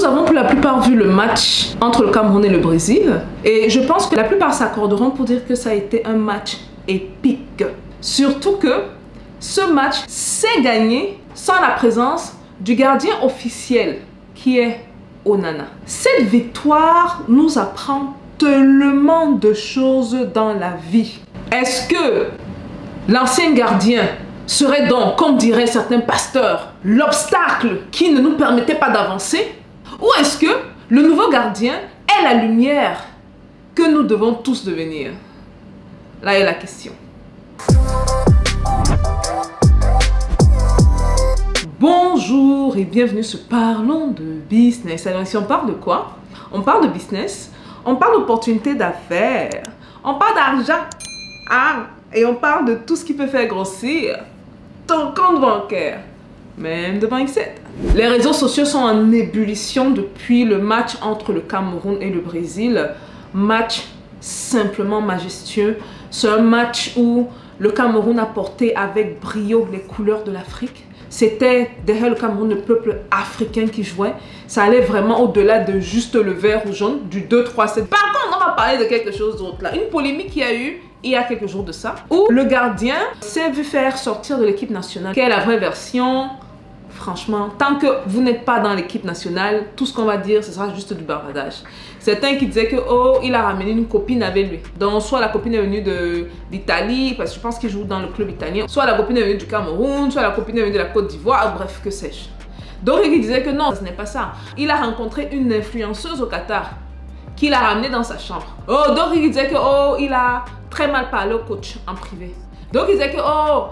avons pour la plupart vu le match entre le Cameroun et le Brésil. Et je pense que la plupart s'accorderont pour dire que ça a été un match épique. Surtout que ce match s'est gagné sans la présence du gardien officiel qui est Onana. Cette victoire nous apprend tellement de choses dans la vie. Est-ce que l'ancien gardien serait donc, comme diraient certains pasteurs, l'obstacle qui ne nous permettait pas d'avancer? Ou est-ce que le nouveau gardien est la lumière que nous devons tous devenir? Là est la question. Bonjour et bienvenue sur Parlons de Business. Alors ici on parle de quoi? On parle de business, on parle d'opportunités d'affaires, on parle d'argent, et on parle de tout ce qui peut faire grossir ton compte bancaire, même de mindset. Les réseaux sociaux sont en ébullition depuis le match entre le Cameroun et le Brésil. Match simplement majestueux. C'est un match où le Cameroun a porté avec brio les couleurs de l'Afrique. C'était derrière le Cameroun le peuple africain qui jouait. Ça allait vraiment au-delà de juste le vert ou jaune, du 2-3-7. Par contre, on va parler de quelque chose d'autre là. Une polémique qu'il y a eu il y a quelques jours de ça, où le gardien s'est vu faire sortir de l'équipe nationale. Quelle est la vraie version? Franchement, tant que vous n'êtes pas dans l'équipe nationale, tout ce qu'on va dire, ce sera juste du bavardage. Certains qui disaient que, oh, il a ramené une copine avec lui. Donc, soit la copine est venue d'Italie, parce que je pense qu'il joue dans le club italien, soit la copine est venue du Cameroun, soit la copine est venue de la Côte d'Ivoire, bref, que sais-je. Donc, il disait que non, ce n'est pas ça. Il a rencontré une influenceuse au Qatar, qu'il a ramenée dans sa chambre. Oh, donc il disait que, oh, il a très mal parlé au coach en privé. Donc il disait que, oh,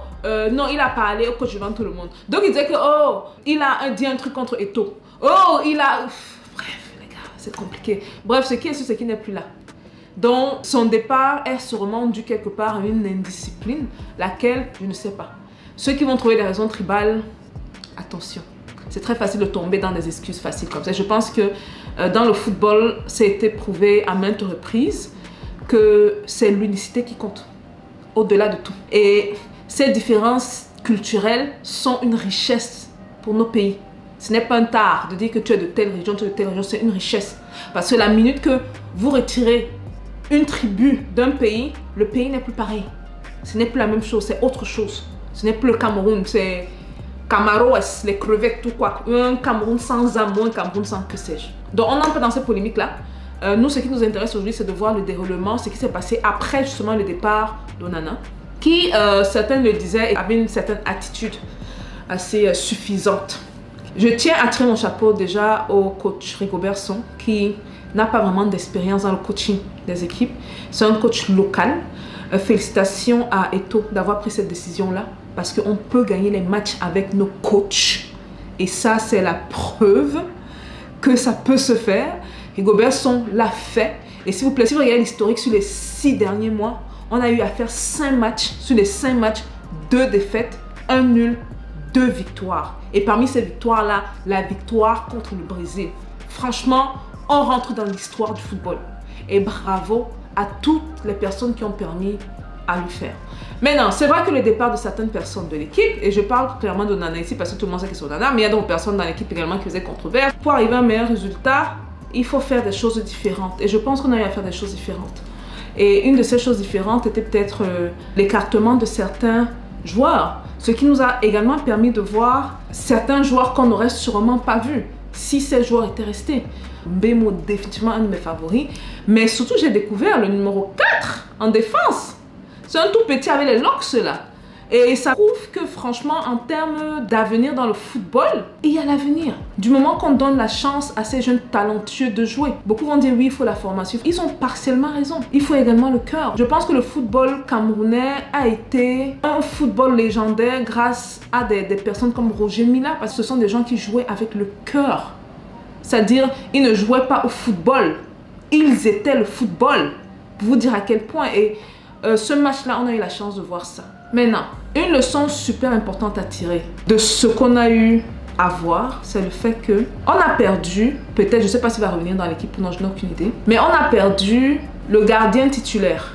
non, il a parlé au coach devant tout le monde. Donc il disait que, oh, il a dit un truc contre Eto'o. Oh, il a... Bref, les gars, c'est compliqué. Bref, ce qui est sûr, c'est qu'il n'est plus là. Donc son départ est sûrement dû quelque part à une indiscipline, laquelle, je ne sais pas. Ceux qui vont trouver des raisons tribales, attention. C'est très facile de tomber dans des excuses faciles comme ça. Je pense que dans le football, ça a été prouvé à maintes reprises que c'est l'unicité qui compte, au-delà de tout. Et ces différences culturelles sont une richesse pour nos pays. Ce n'est pas un tard de dire que tu es de telle région, tu es de telle région, c'est une richesse. Parce que la minute que vous retirez une tribu d'un pays, le pays n'est plus pareil. Ce n'est plus la même chose, c'est autre chose. Ce n'est plus le Cameroun, c'est Camaros, les crevettes, tout quoi. Un Cameroun sans âme, un Cameroun sans que sais-je. Donc on entre dans cette polémique-là. Nous, ce qui nous intéresse aujourd'hui, c'est de voir le déroulement, ce qui s'est passé après justement le départ d'Onana, qui, certains le disaient, avait une certaine attitude assez suffisante. Je tiens à tirer mon chapeau déjà au coach Rigobert Song, qui n'a pas vraiment d'expérience dans le coaching des équipes. C'est un coach local. Félicitations à Eto'o d'avoir pris cette décision-là, parce qu'on peut gagner les matchs avec nos coachs. Et ça, c'est la preuve que ça peut se faire. Rigobert Song l'a fait. Et s'il vous plaît, si vous regardez l'historique sur les 6 derniers mois, on a eu à faire 5 matchs. Sur les 5 matchs, 2 défaites, 1 nul, 2 victoires. Et parmi ces victoires-là, la victoire contre le Brésil. Franchement, on rentre dans l'histoire du football. Et bravo à toutes les personnes qui ont permis à lui faire. Maintenant, c'est vrai que le départ de certaines personnes de l'équipe, et je parle clairement d'Onana ici parce que tout le monde sait que c'est Onana, mais il y a d'autres personnes dans l'équipe également qui faisaient controverse. Pour arriver à un meilleur résultat, il faut faire des choses différentes. Et je pense qu'on a eu à faire des choses différentes. Et une de ces choses différentes était peut-être l'écartement de certains joueurs. Ce qui nous a également permis de voir certains joueurs qu'on n'aurait sûrement pas vus si ces joueurs étaient restés. Mbemo, définitivement un de mes favoris. Mais surtout, j'ai découvert le numéro 4 en défense. C'est un tout petit avec les locks là. Et ça prouve que franchement, en termes d'avenir dans le football, il y a l'avenir. Du moment qu'on donne la chance à ces jeunes talentueux de jouer. Beaucoup vont dire oui, il faut la formation. Ils ont partiellement raison. Il faut également le cœur. Je pense que le football camerounais a été un football légendaire grâce à des personnes comme Roger Mila. Parce que ce sont des gens qui jouaient avec le cœur. C'est-à-dire, ils ne jouaient pas au football. Ils étaient le football. Pour vous dire à quel point. Et ce match-là, on a eu la chance de voir ça. Maintenant, une leçon super importante à tirer de ce qu'on a eu à voir, c'est le fait que on a perdu, peut-être, je ne sais pas s'il va revenir dans l'équipe, non, je n'ai aucune idée, mais on a perdu le gardien titulaire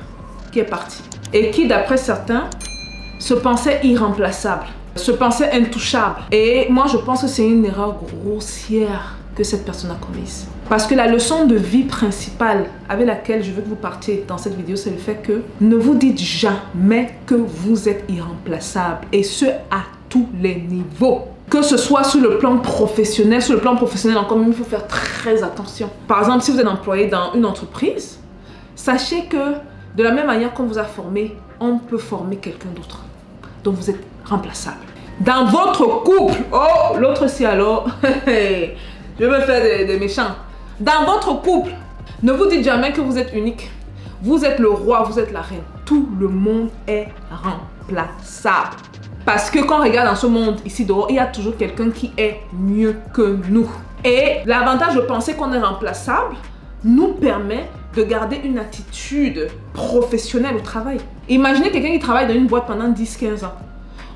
qui est parti et qui, d'après certains, se pensait irremplaçable, se pensait intouchable. Et moi, je pense que c'est une erreur grossière que cette personne a commises. Parce que la leçon de vie principale avec laquelle je veux que vous partiez dans cette vidéo, c'est le fait que ne vous dites jamais que vous êtes irremplaçable. Et ce, à tous les niveaux. Que ce soit sur le plan professionnel. Sur le plan professionnel, encore même, il faut faire très attention. Par exemple, si vous êtes employé dans une entreprise, sachez que de la même manière qu'on vous a formé, on peut former quelqu'un d'autre. Donc, vous êtes remplaçable. Dans votre couple, oh, l'autre si alors, je veux faire des méchants. Dans votre couple, ne vous dites jamais que vous êtes unique. Vous êtes le roi, vous êtes la reine. Tout le monde est remplaçable. Parce que quand on regarde dans ce monde ici dehors, il y a toujours quelqu'un qui est mieux que nous. Et l'avantage de penser qu'on est remplaçable nous permet de garder une attitude professionnelle au travail. Imaginez quelqu'un qui travaille dans une boîte pendant 10-15 ans.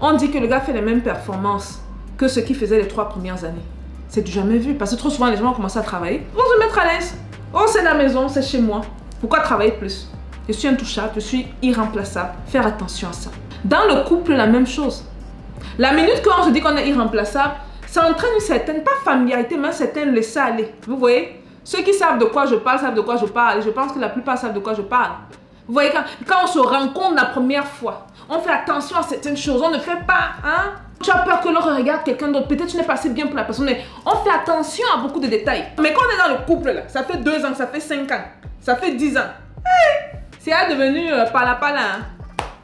On dit que le gars fait les mêmes performances que ce qu'il faisait les 3 premières années. C'est du jamais vu. Parce que trop souvent, les gens vont commencer à travailler. Ils vont se mettre à l'aise. Oh, c'est la maison, c'est chez moi. Pourquoi travailler plus? Je suis intouchable, je suis irremplaçable. Faire attention à ça. Dans le couple, la même chose. La minute qu'on se dit qu'on est irremplaçable, ça entraîne une certaine, pas familiarité, mais un certain laisser-aller. Vous voyez? Ceux qui savent de quoi je parle, savent de quoi je parle. Et je pense que la plupart savent de quoi je parle. Vous voyez, quand on se rencontre la première fois, on fait attention à certaines choses. On ne fait pas, hein? Tu as peur que l'autre regarde quelqu'un d'autre. Peut-être tu n'es pas assez bien pour la personne, mais on fait attention à beaucoup de détails. Mais quand on est dans le couple, là, ça fait 2 ans, ça fait 5 ans, ça fait 10 ans. Hey, c'est devenu pala-pala. Hein?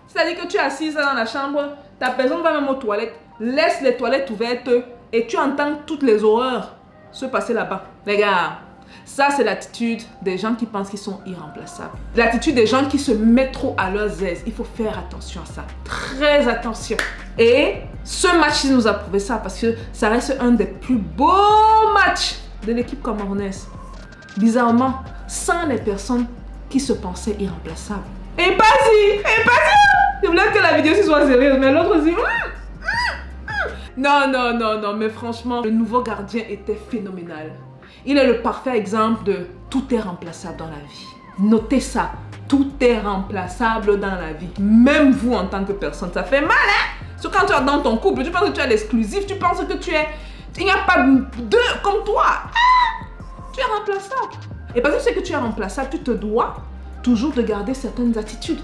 C'est-à-dire que tu es assise dans la chambre, ta personne va même aux toilettes, laisse les toilettes ouvertes et tu entends toutes les horreurs se passer là-bas. Les gars, ça c'est l'attitude des gens qui pensent qu'ils sont irremplaçables. L'attitude des gens qui se mettent trop à leurs aises. Il faut faire attention à ça. Très attention. Et ce match nous a prouvé ça parce que ça reste un des plus beaux matchs de l'équipe camerounaise. Bizarrement, sans les personnes qui se pensaient irremplaçables. Et pas si! Et pas si! Je voulais que la vidéo soit sérieuse, mais l'autre aussi... Non, mais franchement, le nouveau gardien était phénoménal. Il est le parfait exemple de tout est remplaçable dans la vie. Notez ça, tout est remplaçable dans la vie. Même vous en tant que personne, ça fait mal, hein? Surtout quand tu es dans ton couple, tu penses que tu es l'exclusif, tu penses que tu es... Il n'y a pas deux comme toi. Ah! Tu es remplaçable. Et parce que c'est que tu es remplaçable, tu te dois toujours de garder certaines attitudes.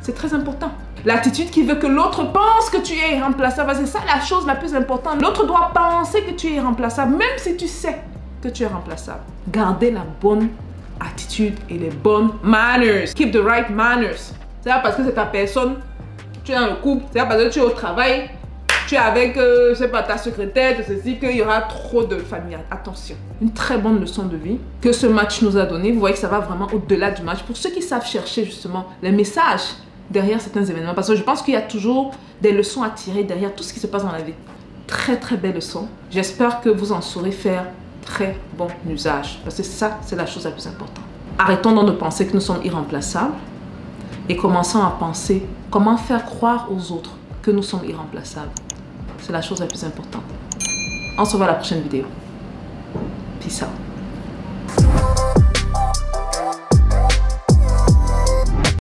C'est très important. L'attitude qui veut que l'autre pense que tu es irremplaçable, c'est ça la chose la plus importante. L'autre doit penser que tu es irremplaçable, même si tu sais que tu es remplaçable. Gardez la bonne attitude et les bonnes manners. Keep the right manners. C'est pas parce que c'est ta personne, tu es dans le couple, c'est pas parce que tu es au travail, tu es avec, je sais pas, ta secrétaire, de ceci, qu'il y aura trop de famille. Attention. Une très bonne leçon de vie que ce match nous a donné. Vous voyez que ça va vraiment au-delà du match. Pour ceux qui savent chercher justement les messages derrière certains événements. Parce que je pense qu'il y a toujours des leçons à tirer derrière tout ce qui se passe dans la vie. Très très belle leçon. J'espère que vous en saurez faire très bon usage. Parce que ça, c'est la chose la plus importante. Arrêtons donc de penser que nous sommes irremplaçables. Et commençons à penser comment faire croire aux autres que nous sommes irremplaçables. C'est la chose la plus importante. On se voit à la prochaine vidéo. Peace out.